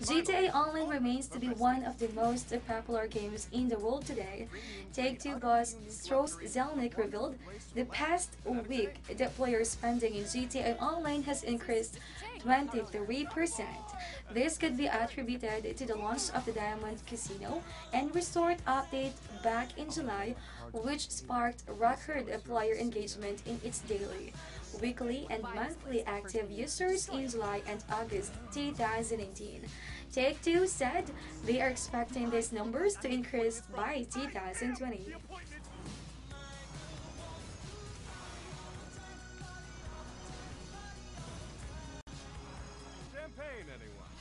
GTA Online remains to be one of the most popular games in the world today. Take-Two boss Strauss Zelnick revealed the past week that player spending in GTA Online has increased 23%. This could be attributed to the launch of the Diamond Casino and Resort update back in July, which sparked record player engagement in its daily, weekly, and monthly active users in July and August 2018. Take-Two said they are expecting these numbers to increase by 2020. Champagne, anyone?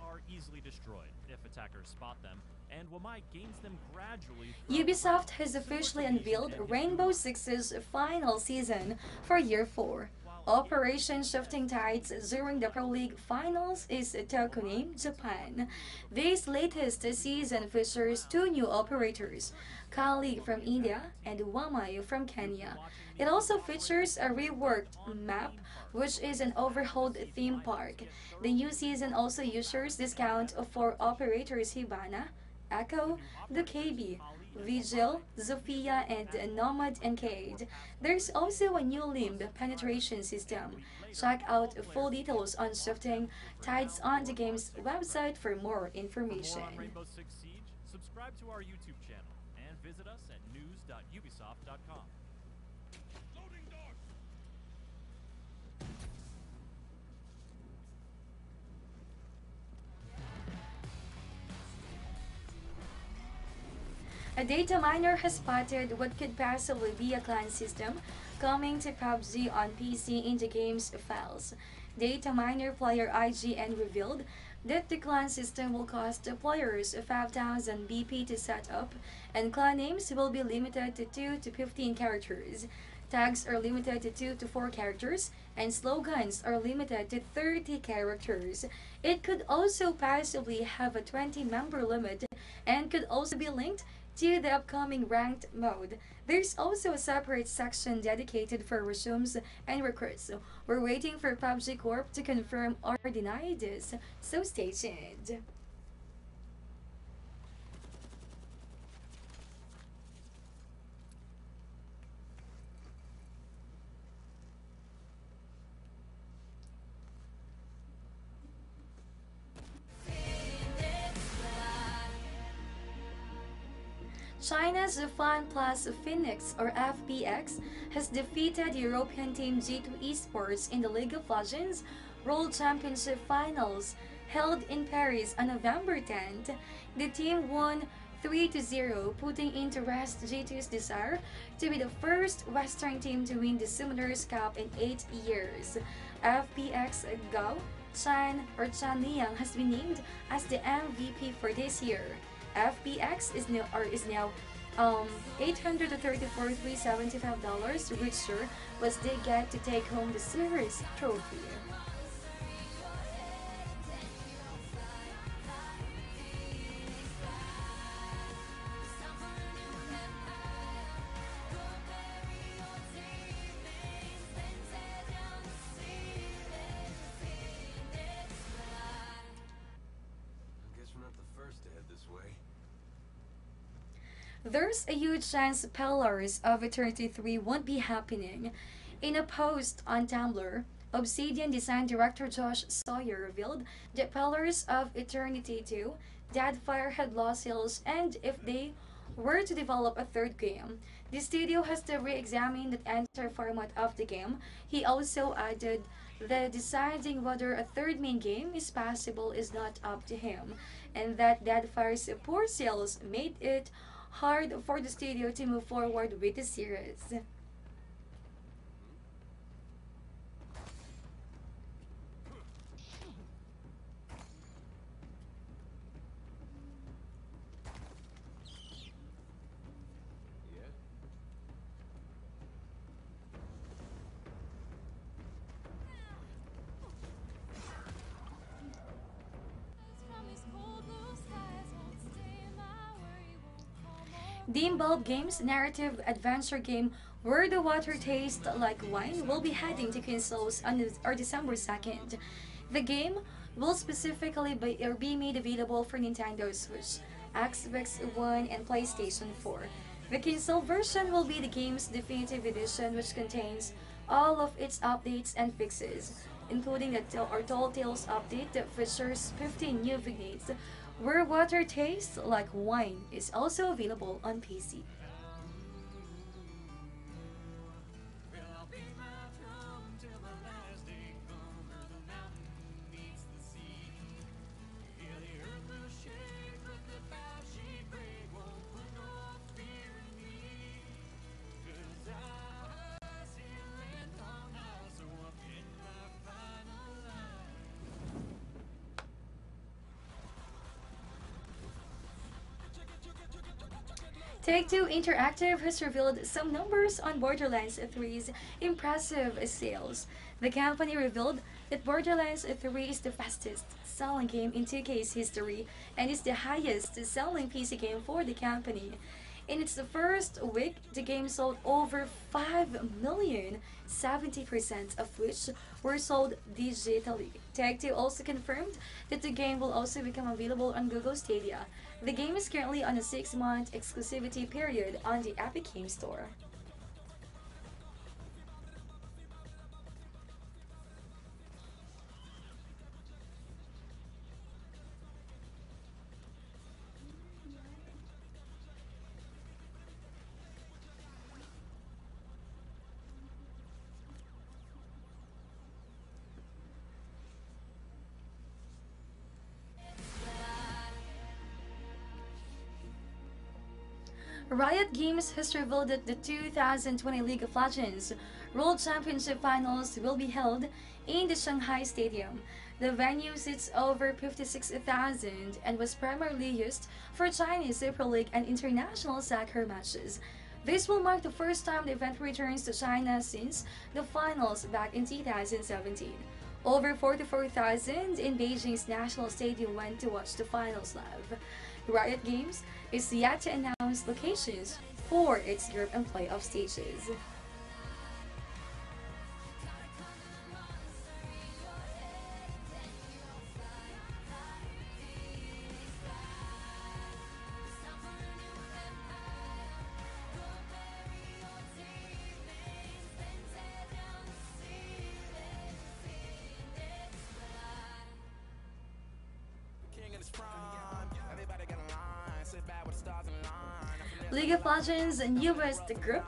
Are easily destroyed if attackers spot them, and Wamai gains them gradually. Ubisoft has officially unveiled Rainbow Six's final season for Year 4. Operation Shifting Tides during the Pro League Finals is Falconeer, Japan. This latest season features two new operators, Kali from India and Wamai from Kenya. It also features a reworked map, which is an overhauled theme park. The new season also uses discount for operators Hibana, Echo, the KB, Vigil, Zofia, and Nomad and Cade. There's also a new limb penetration system. Check out full details on Shifting Tides on the game's website for more information. For more on Rainbow Six Siege, subscribe to our YouTube channel and visit us at news.ubisoft.com. Loading dock! A data miner has spotted what could possibly be a clan system coming to PUBG on PC in the game's files. Data miner player IGN revealed that the clan system will cost the players 5,000 BP to set up, and clan names will be limited to 2 to 15 characters. Tags are limited to 2 to 4 characters, and slogans are limited to 30 characters. It could also possibly have a 20-member limit and could also be linked to the upcoming ranked mode. There's also a separate section dedicated for resumes and recruits. We're waiting for PUBG Corp to confirm or deny this, so stay tuned. China's Fan Plus Phoenix, or FPX, has defeated European team G2 Esports in the League of Legends World Championship Finals held in Paris on November 10th. The team won 3-0, putting into rest G2's desire to be the first Western team to win the Summoners Cup in 8 years. FPX Gao Chan Liang has been named as the MVP for this year. FPX is now $834,375 richer, was they get to take home the series trophy. There's a huge chance Pillars of Eternity 3 won't be happening. In a post on Tumblr, Obsidian design director Josh Sawyer revealed that Pillars of Eternity 2, Deadfire had lost sales, and if they were to develop a third game, the studio has to re-examine the entire format of the game. He also added that deciding whether a third main game is possible is not up to him, and that Deadfire's poor sales made it hard for the studio to move forward with the series. Unveiled Games narrative adventure game Where the Water Tastes Like Wine will be heading to consoles on December 2nd. The game will specifically be made available for Nintendo Switch, Xbox One, and PlayStation 4. The console version will be the game's definitive edition, which contains all of its updates and fixes, including the Tall Tales update that features 15 new vignettes, where Water Tastes Like Wine is also available on PC. Take-Two Interactive has revealed some numbers on Borderlands 3's impressive sales. The company revealed that Borderlands 3 is the fastest-selling game in 2K's history and is the highest-selling PC game for the company. In its first week, the game sold over 5 million, 70% of which were sold digitally. Take-Two also confirmed that the game will also become available on Google Stadia. The game is currently on a 6-month exclusivity period on the Epic Games Store. Riot Games has revealed that the 2020 League of Legends World Championship Finals will be held in the Shanghai Stadium. The venue sits over 56,000 and was primarily used for Chinese Super League and international soccer matches. This will mark the first time the event returns to China since the finals back in 2017. Over 44,000 in Beijing's National Stadium went to watch the finals live. Riot Games is yet to announce locations for its group and playoff stages. League of Legends' newest group,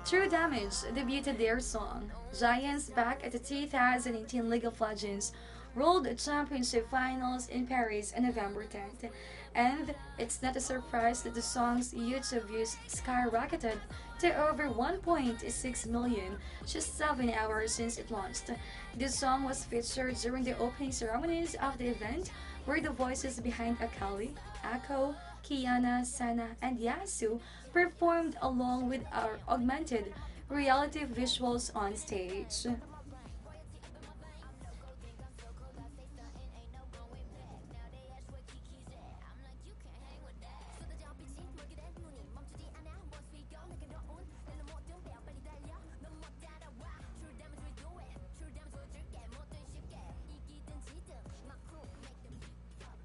True Damage, debuted their song Giants back at the 2018 League of Legends World Championship Finals in Paris on November 10th. And it's not a surprise that the song's YouTube views skyrocketed to over 1.6 million just 7 hours since it launched. The song was featured during the opening ceremonies of the event, where the voices behind Akali, Akko, Kiana, Sana, and Yasu performed along with our augmented reality visuals on stage.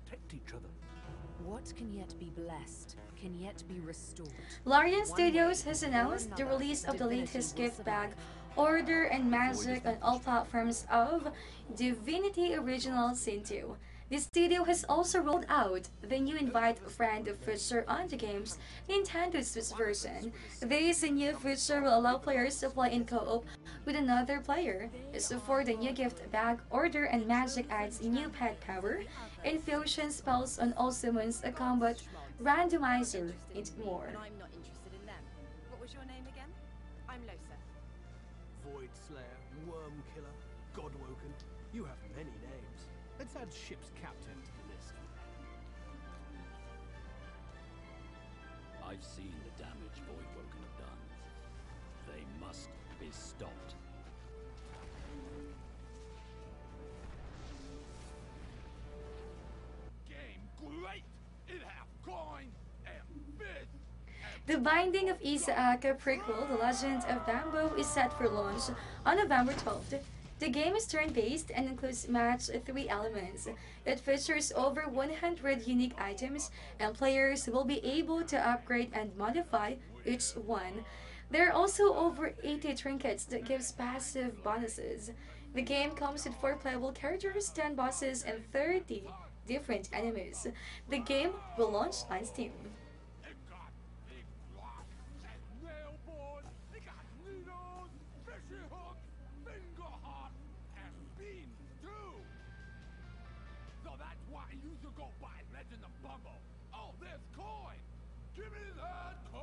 Protect each other. What can yet be blessed, can yet be restored. Larian Studios has announced the release of the latest gift bag, Order and Magic on all platforms of Divinity Original Sin 2. The studio has also rolled out the new Invite a Friend feature on the game's Nintendo Switch version. This new feature will allow players to play in co-op with another player. So for the new gift bag, Order and Magic adds new pet power, infusion spells on all summons, a combat randomizer, and more. And I'm not interested in them. What was your name again? I'm Losa. Void Slayer, Worm Killer, Godwoken. You have many names. Let's add ship's captain to the list. I've seen the damage Voidwoken have done. They must be stopped. Game great! It have coin and bid. The Binding of Isaac prequel, The Legend of Bamboo, is set for launch on November 12th. The game is turn-based and includes match 3 elements. It features over 100 unique items, and players will be able to upgrade and modify each one. There are also over 80 trinkets that gives passive bonuses. The game comes with 4 playable characters, 10 bosses, and 30 different enemies. The game will launch on Steam. It got big blocks and nail boards. It got needles, fishy hooks, finger hops, and beams too. So that's why you should go buy Legend of Bobble. Oh, there's coin. Give me that coin.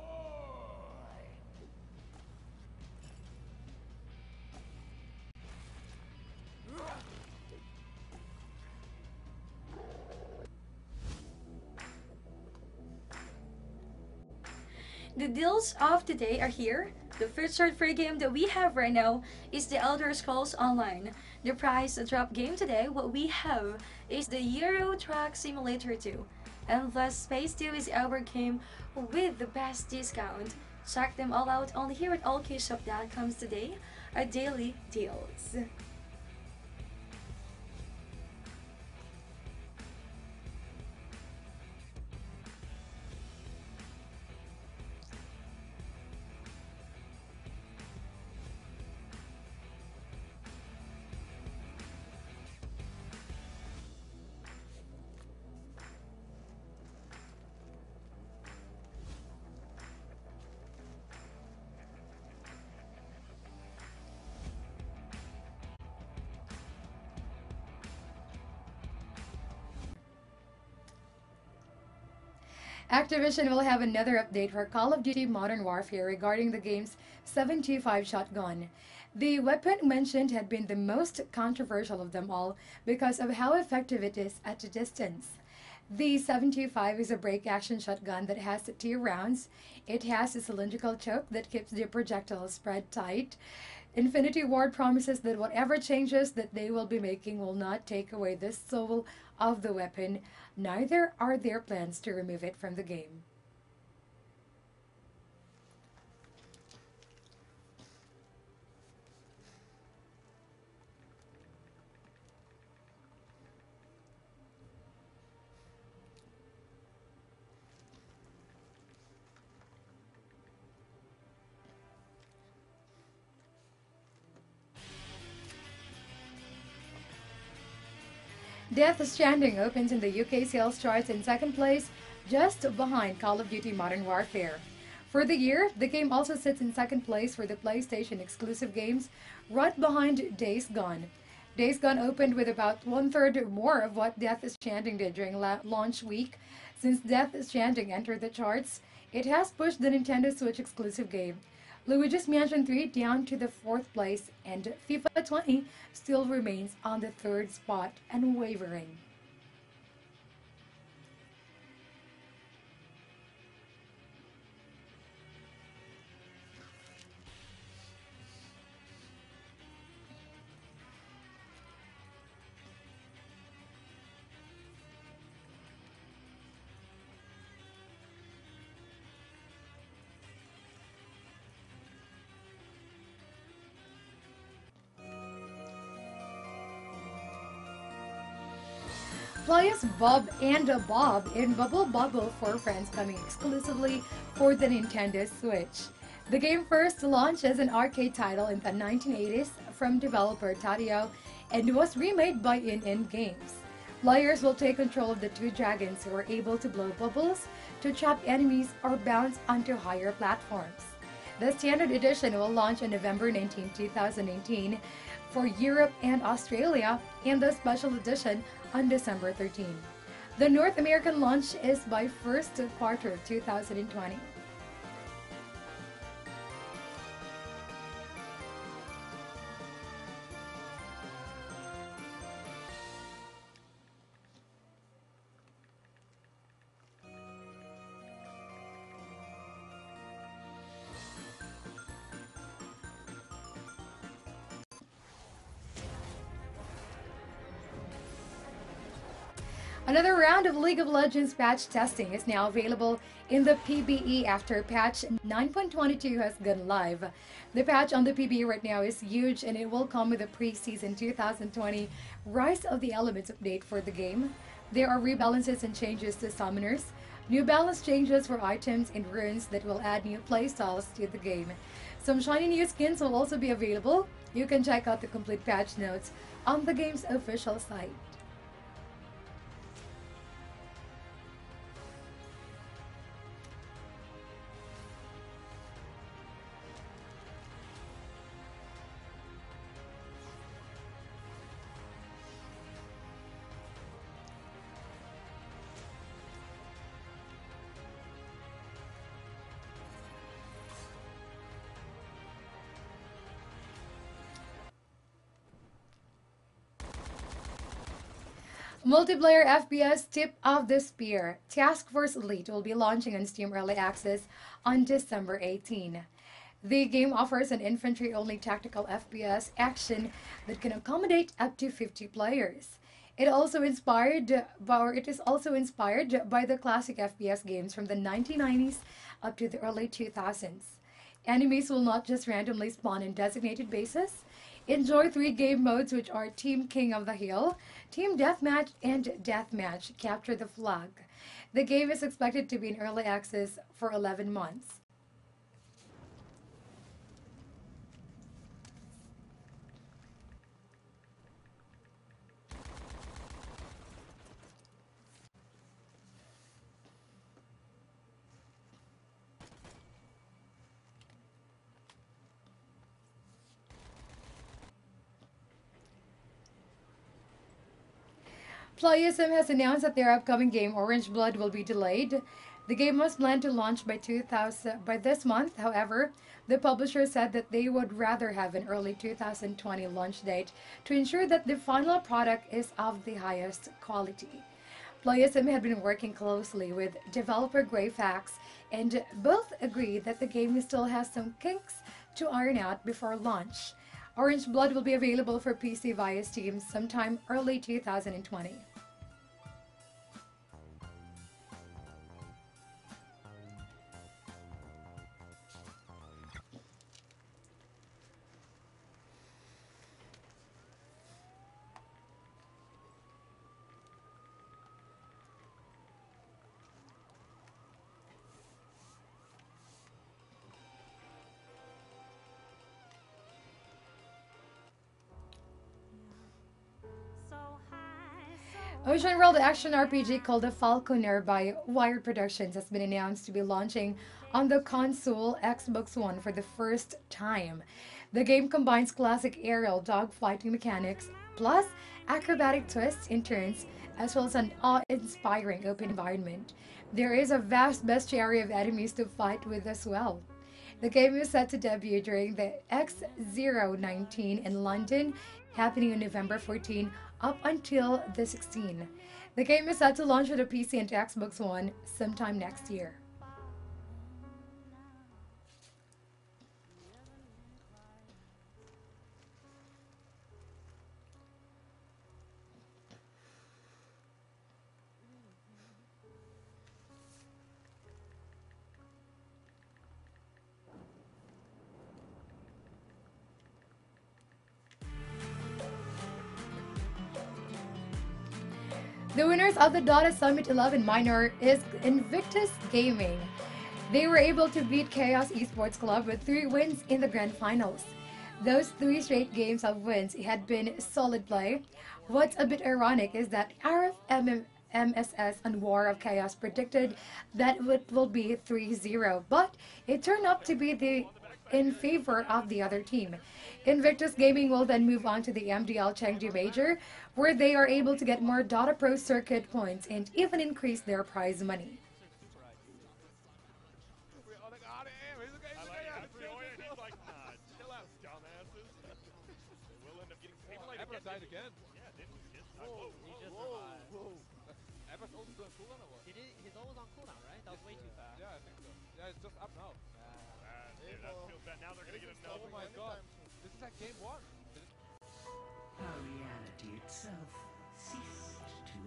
The deals of today are here. The featured free game that we have right now is the Elder Scrolls Online. The price drop game today, what we have is the Euro Truck Simulator 2. Endless Space 2 is our game with the best discount. Check them all out only here at ALLKEYSHOP.com today. Our daily deals. Activision will have another update for Call of Duty Modern Warfare regarding the game's 725 shotgun. The weapon mentioned had been the most controversial of them all because of how effective it is at a distance. The 725 is a break-action shotgun that has 2 rounds. It has a cylindrical choke that keeps the projectile spread tight. Infinity Ward promises that whatever changes that they will be making will not take away the soul of the weapon. Neither are there plans to remove it from the game. Death Stranding opens in the UK sales charts in 2nd place, just behind Call of Duty Modern Warfare. For the year, the game also sits in 2nd place for the PlayStation exclusive games, right behind Days Gone. Days Gone opened with about 1/3 more of what Death Stranding did during launch week. Since Death Stranding entered the charts, it has pushed the Nintendo Switch exclusive game Luigi's Mansion 3 down to the 4th place, and FIFA 20 still remains on the 3rd spot, unwavering. Play as Bob and Bob in Bobble for Friends, coming exclusively for the Nintendo Switch. The game first launched as an arcade title in the 1980s from developer Tario and was remade by IN Games. Players will take control of the 2 dragons who are able to blow bubbles to trap enemies or bounce onto higher platforms. The standard edition will launch on November 19, 2018 for Europe and Australia, and the special edition on December 13. The North American launch is by first quarter 2020. Another round of League of Legends patch testing is now available in the PBE after patch 9.22 has gone live. The patch on the PBE right now is huge and it will come with a pre-season 2020 Rise of the Elements update for the game. There are rebalances and changes to summoners, new balance changes for items and runes that will add new playstyles to the game. Some shiny new skins will also be available. You can check out the complete patch notes on the game's official site. Multiplayer FPS Tip of the Spear Task Force Elite will be launching on Steam Early Access on December 18. The game offers an infantry-only tactical FPS action that can accommodate up to 50 players. It is also inspired by the classic FPS games from the 1990s up to the early 2000s. Enemies will not just randomly spawn in designated bases. Enjoy 3 game modes, which are Team King of the Hill, Team Deathmatch, and Deathmatch Capture the Flag. The game is expected to be in early access for 11 months. Playism has announced that their upcoming game Orangeblood will be delayed. The game was planned to launch by this month. However, the publisher said that they would rather have an early 2020 launch date to ensure that the final product is of the highest quality. Playism had been working closely with developer Greyfax, and both agree that the game still has some kinks to iron out before launch. Orangeblood will be available for PC via Steam sometime early 2020. Ocean World action RPG called the Falconeer by Wired Productions has been announced to be launching on the console Xbox One for the first time. The game combines classic aerial dogfighting mechanics plus acrobatic twists and turns, as well as an awe-inspiring open environment. There is a vast bestiary of enemies to fight with as well. The game is set to debut during the X019 in London, happening on November 14 up until the 16th. The game is set to launch for the PC and Xbox One sometime next year. The winners of the Dota Summit 11 minor is Invictus Gaming. They were able to beat Chaos Esports Club with 3 wins in the grand finals. Those 3 straight games of wins had been solid play. What's a bit ironic is that RF MSS and War of Chaos predicted that it will be 3-0, but it turned out to be in favor of the other team. Invictus Gaming will then move on to the MDL Chengdu Major, where they are able to get more Dota Pro circuit points and even increase their prize money. He's always on cooldown, right? That was way too fast. Yeah, I think so. Yeah, it's just up now. Dude, that feels bad. Now they're gonna get another. Oh my god. This is like game 1. How reality itself ceased to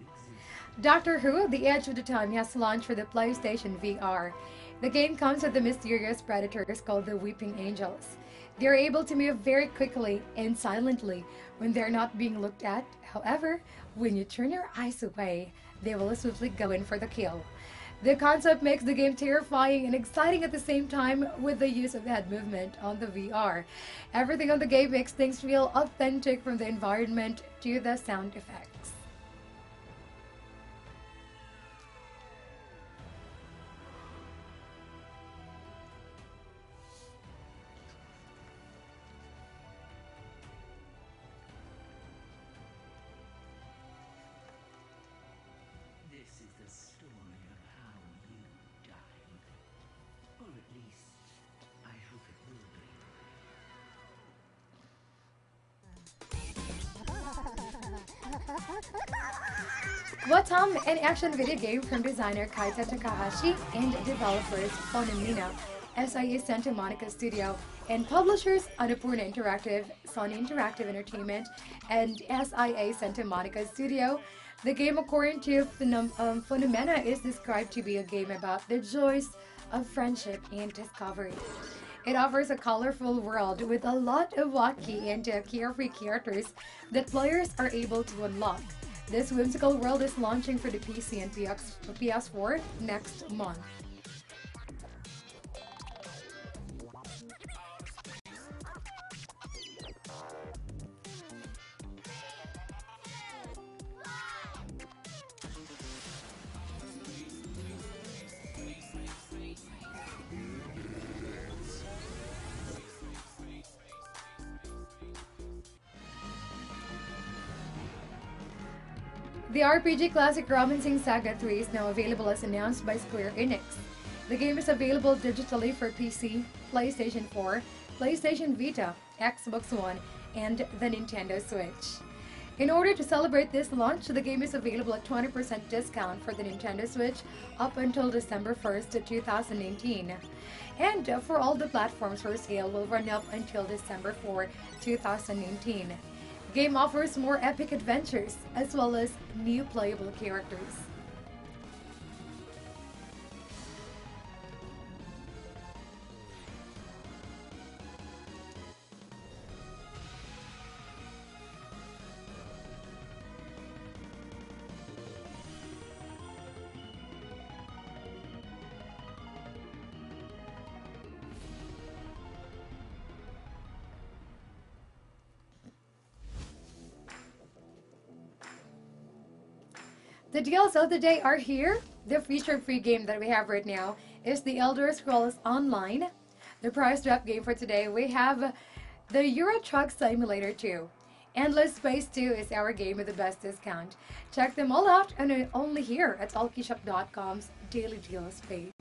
Doctor Who: The Edge of the Time has launched for the PlayStation VR. The game comes with the mysterious predators called the Weeping Angels. They are able to move very quickly and silently when they're not being looked at. However, when you turn your eyes away, they will swiftly go in for the kill. The concept makes the game terrifying and exciting at the same time with the use of head movement on the VR. Everything on the game makes things feel authentic, from the environment to the sound effects. This is the story of how you died. Or at least, I hope it will be. Wattam, an action video game from designer Kaita Takahashi and developers Falconeer, SIA Santa Monica Studio, and publishers Annapurna Interactive, Sony Interactive Entertainment, and SIA Santa Monica Studio. The game, according to Phenomena, is described to be a game about the joys of friendship and discovery. It offers a colorful world with a lot of wacky and carefree characters that players are able to unlock. This whimsical world is launching for the PC and PS4 next month. The RPG classic romancing SaGa 3 is now available as announced by Square Enix. The game is available digitally for PC, PlayStation 4, PlayStation Vita, Xbox One, and the Nintendo Switch. In order to celebrate this launch, the game is available at 20% discount for the Nintendo Switch up until December 1st, 2018. And for all the platforms for sale will run up until December 4, 2018. The game offers more epic adventures as well as new playable characters. The deals of the day are here. The featured free game that we have right now is the Elder Scrolls Online. The price drop game for today, we have the Euro Truck Simulator 2. Endless Space 2 is our game with the best discount. Check them all out and only here at ALLKEYSHOP.com's Daily Deals page.